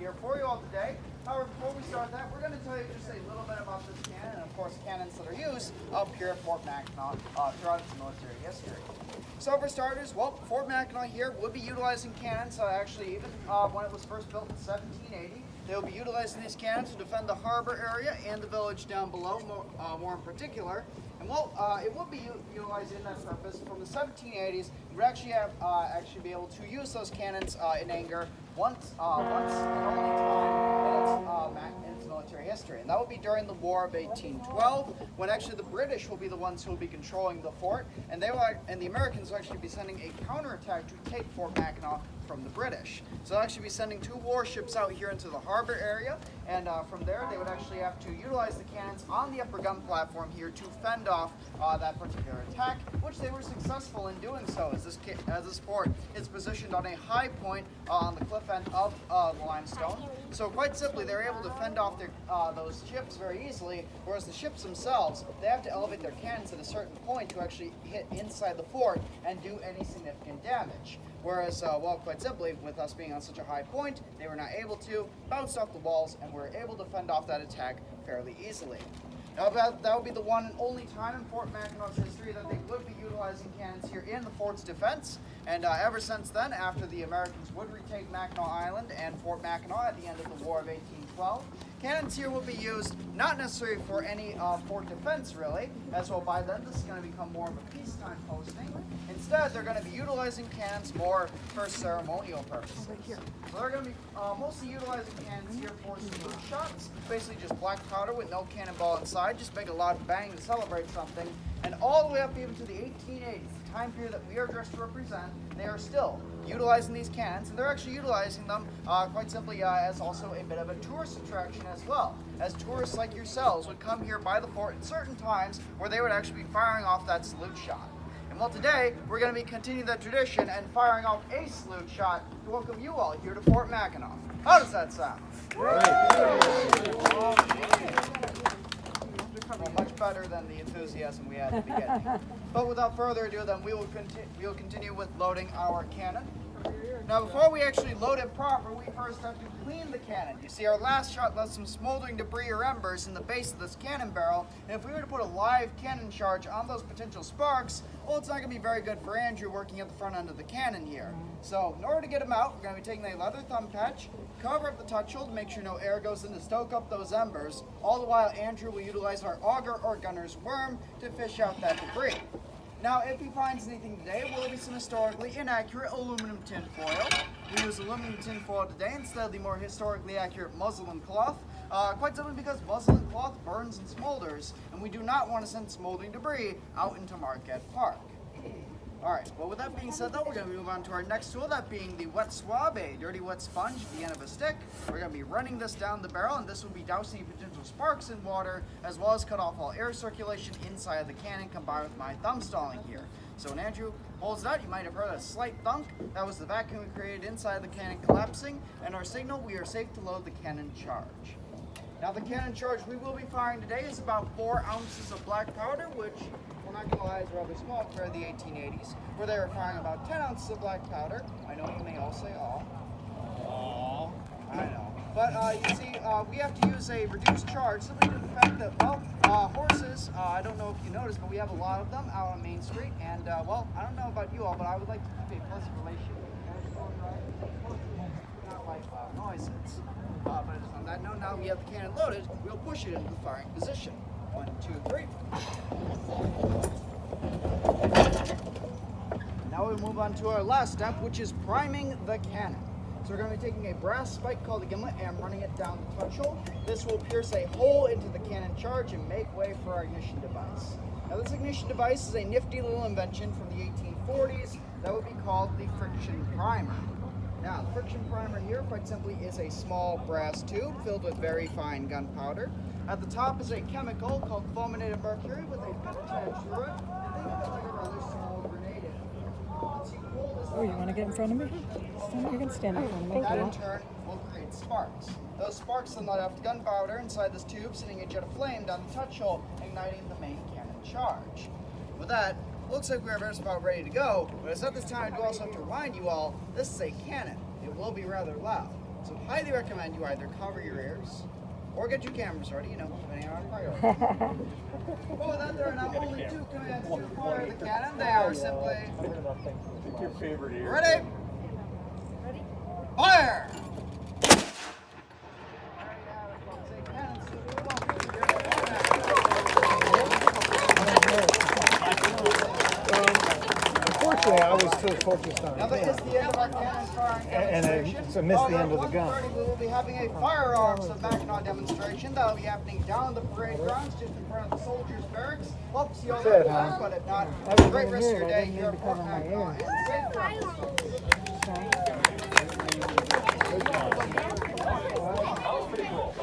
here for you all today. However, before we start that, we're going to tell you just a little bit about this cannon, and of course cannons that are used up here at Fort Mackinac throughout its military history. So for starters, well, Fort Mackinac here would be utilizing cannons, actually even when it was first built in 1780. They will be utilizing these cannons to defend the harbor area and the village down below, more in particular. And well, it would be utilized in that purpose. From the 1780s, you would actually be able to use those cannons in anger once and only time in its military history. And that would be during the War of 1812, when actually the British will be the ones who will be controlling the fort, and the Americans will actually be sending a counterattack to take Fort Mackinac from the British. So they'll actually be sending 2 warships out here into the harbor area, and from there they would actually have to utilize the cannons on the upper gun platform here to fend off that particular attack, which they were successful in doing so, as this fort is positioned on a high point on the cliff end of the limestone. So quite simply, they're able to fend off those ships very easily, whereas the ships themselves, they have to elevate their cannons at a certain point to actually hit inside the fort and do any significant damage. Whereas, well, quite simply, with us being on such a high point, they were not able to, bounced off the walls, and were able to fend off that attack fairly easily. Now, that would be the one and only time in Fort Mackinac's history that they would be utilizing cannons here in the fort's defense. And ever since then, after the Americans would retake Mackinac Island and Fort Mackinac at the end of the War of 1812, cannons here will be used not necessarily for any fort defense, really, as well by then this is going to become more of a peacetime posting. Instead, they're going to be utilizing cannons more for ceremonial purposes. So they're going to be mostly utilizing cannons here for salute shots, basically just black powder with no cannonball inside, just make a loud bang to celebrate something. And all the way up even to the 1880s, the time period that we are dressed to represent, they are still utilizing these cannons, and they're actually utilizing them quite simply as also a bit of a tourist attraction as well, as tourists like yourselves would come here by the fort at certain times where they would actually be firing off that salute shot. And well, today we're going to be continuing that tradition and firing off a salute shot to welcome you all here to Fort Mackinac. How does that sound? Well, much better than the enthusiasm we had at the beginning. But without further ado, then we will continue with loading our cannon. Now, before we actually load it proper, we first have to clean the cannon. You see, our last shot left some smoldering debris or embers in the base of this cannon barrel, and if we were to put a live cannon charge on those potential sparks, well, it's not going to be very good for Andrew working at the front end of the cannon here. So, in order to get him out, we're going to be taking a leather thumb patch, cover up the touch hole to make sure no air goes in to stoke up those embers. All the while, Andrew will utilize our auger or gunner's worm to fish out that debris. Now, if he finds anything today, it will be some historically inaccurate aluminum tin foil. We use aluminum tin foil today instead of the more historically accurate muslin cloth, quite simply because muslin cloth burns and smolders, and we do not want to send smoldering debris out into Marquette Park. Alright, well, with that being said, though, we're going to move on to our next tool, that being the wet swab, a dirty wet sponge at the end of a stick. We're going to be running this down the barrel, and this will be dousing potential sparks in water, as well as cut off all air circulation inside of the cannon, combined with my thumb stalling here. So when Andrew holds it out, you might have heard a slight thunk. That was the vacuum we created inside the cannon collapsing, and our signal, we are safe to load the cannon charge. Now, the cannon charge we will be firing today is about 4 ounces of black powder, which, we're not going to lie, is rather small compared to the 1880s, where they were firing about 10 ounces of black powder. I know you may all say, "Aw." I know. But you see, we have to use a reduced charge simply due to the fact that, well, horses, I don't know if you noticed, but we have a lot of them out on Main Street, and, well, I don't know about you all, but I would like to keep a pleasant relationship with horses. Not like noises. But on that note, now we have the cannon loaded, we'll push it into the firing position. 1, 2, 3. Now we move on to our last step, which is priming the cannon. So we're going to be taking a brass spike called a gimlet and running it down the touch hole. This will pierce a hole into the cannon charge and make way for our ignition device. Now, this ignition device is a nifty little invention from the 1840s that would be called the friction primer. Now, the friction primer here, quite simply, is a small brass tube filled with very fine gunpowder. At the top is a chemical called fulminated mercury with a pin attached to it. And think of it like a rather small grenade. Once you pull this Oh, you want to get in front of me? You can stand in front of me. that in turn will create sparks. Those sparks then let off the gunpowder inside this tube, sending a jet of flame down the touch hole, igniting the main cannon charge. With that, looks like we're just about ready to go, but as at this time I do also have to remind you all, this is a cannon. It will be rather loud. So highly recommend you either cover your ears or get your cameras ready, depending on our priority. Well, with that, there are now only 2 commands to fire the cannon. They are simply Your favorite ear. ready, fire! Unfortunately, I was too focused on Now that it. is the end of our cannon firing And I demonstration. missed the end of the gun. At 1:30, we will be having a firearms of Mackinac demonstration that will be happening down the parade grounds just in front of the soldiers' barracks. Hope to see you all Said, there, huh? but if not, I have a was great in rest of here, your I day didn't here mean at to Fort cover my Mackinac. ears. And safe travels. That was pretty cool.